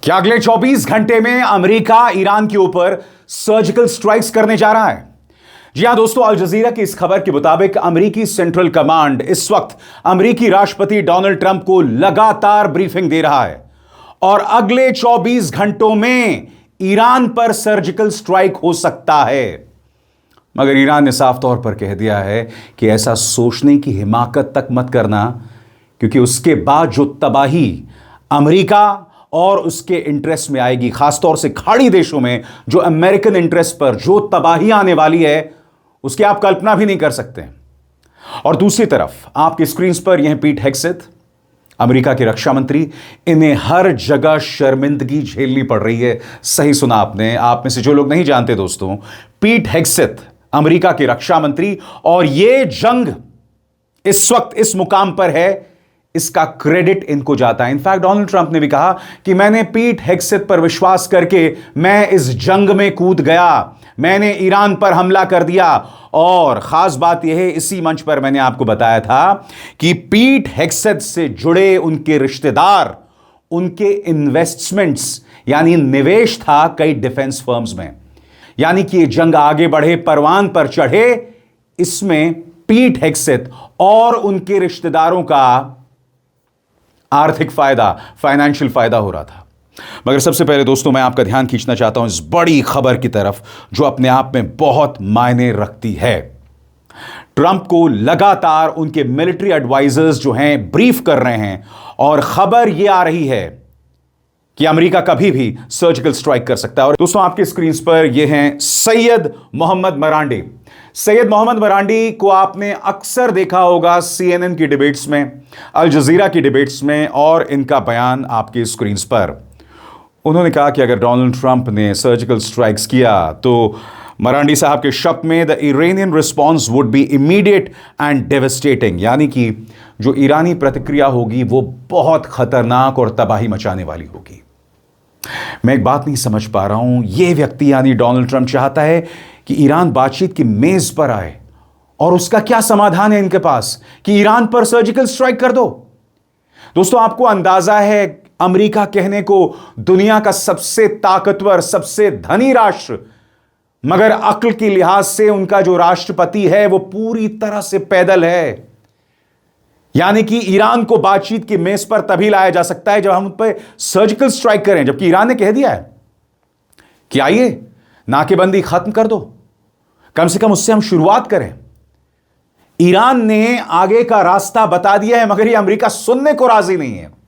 क्या अगले 24 घंटे में अमेरिका ईरान के ऊपर सर्जिकल स्ट्राइक्स करने जा रहा है? जी हां दोस्तों, अल जजीरा की इस खबर के मुताबिक अमेरिकी सेंट्रल कमांड इस वक्त अमेरिकी राष्ट्रपति डोनाल्ड ट्रंप को लगातार ब्रीफिंग दे रहा है और अगले 24 घंटों में ईरान पर सर्जिकल स्ट्राइक हो सकता है। मगर ईरान ने साफ तौर पर कह दिया है कि ऐसा सोचने की हिमाकत तक मत करना, क्योंकि उसके बाद जो तबाही अमेरिका और उसके इंटरेस्ट में आएगी, खासतौर से खाड़ी देशों में जो अमेरिकन इंटरेस्ट पर जो तबाही आने वाली है, उसकी आप कल्पना भी नहीं कर सकते। और दूसरी तरफ आपकी स्क्रीन पर यह पीट हेग्सेथ, अमेरिका के रक्षा मंत्री, इन्हें हर जगह शर्मिंदगी झेलनी पड़ रही है। सही सुना आपने। आप में से जो लोग नहीं जानते दोस्तों, पीट हेग्सेथ अमेरिका के रक्षा मंत्री, और यह जंग इस वक्त इस मुकाम पर है, इसका क्रेडिट इनको जाता है। इनफैक्ट डोनाल्ड ट्रंप ने भी कहा कि मैंने पीट हेग्सेथ पर विश्वास करके मैं इस जंग में कूद गया, मैंने ईरान पर हमला कर दिया। और खास बात यह है, इसी मंच पर मैंने आपको बताया था कि पीट हेग्सेथ से जुड़े उनके रिश्तेदार, उनके इन्वेस्टमेंट्स यानी निवेश था कई डिफेंस फर्म्स में, यानी कि यह जंग आगे बढ़े, परवान पर चढ़े, इसमें पीट हेग्सेथ और उनके रिश्तेदारों का आर्थिक फायदा, फाइनेंशियल फायदा हो रहा था। मगर सबसे पहले दोस्तों, मैं आपका ध्यान खींचना चाहता हूं इस बड़ी खबर की तरफ जो अपने आप में बहुत मायने रखती है। ट्रंप को लगातार उनके मिलिट्री एडवाइजर्स जो हैं ब्रीफ कर रहे हैं, और खबर यह आ रही है कि अमेरिका कभी भी सर्जिकल स्ट्राइक कर सकता है। और दोस्तों, आपके स्क्रीन पर यह हैं सैयद मोहम्मद मरांडी। सैयद मोहम्मद मरांडी को आपने अक्सर देखा होगा CNN की डिबेट्स में, अल जजीरा की डिबेट्स में, और इनका बयान आपके स्क्रीन पर। उन्होंने कहा कि अगर डोनाल्ड ट्रंप ने सर्जिकल स्ट्राइक्स किया तो मरांडी साहब के शब्द में the Iranian response would be immediate and devastating, यानी कि जो ईरानी प्रतिक्रिया होगी वो बहुत खतरनाक और तबाही मचाने वाली होगी। मैं एक बात नहीं समझ पा रहा हूं, यह व्यक्ति यानी डोनाल्ड ट्रंप चाहता है कि ईरान बातचीत की मेज पर आए, और उसका क्या समाधान है इनके पास कि ईरान पर सर्जिकल स्ट्राइक कर दो। दोस्तों, आपको अंदाजा है, अमेरिका कहने को दुनिया का सबसे ताकतवर, सबसे धनी राष्ट्र, मगर अक्ल के लिहाज से उनका जो राष्ट्रपति है वो पूरी तरह से पैदल है। यानी कि ईरान को बातचीत की मेज पर तभी लाया जा सकता है जब हम उन पर सर्जिकल स्ट्राइक करें, जबकि ईरान ने कह दिया है कि आइए नाकेबंदी खत्म कर दो, कम से कम उससे हम शुरुआत करें। ईरान ने आगे का रास्ता बता दिया है, मगर ये अमेरिका सुनने को राजी नहीं है।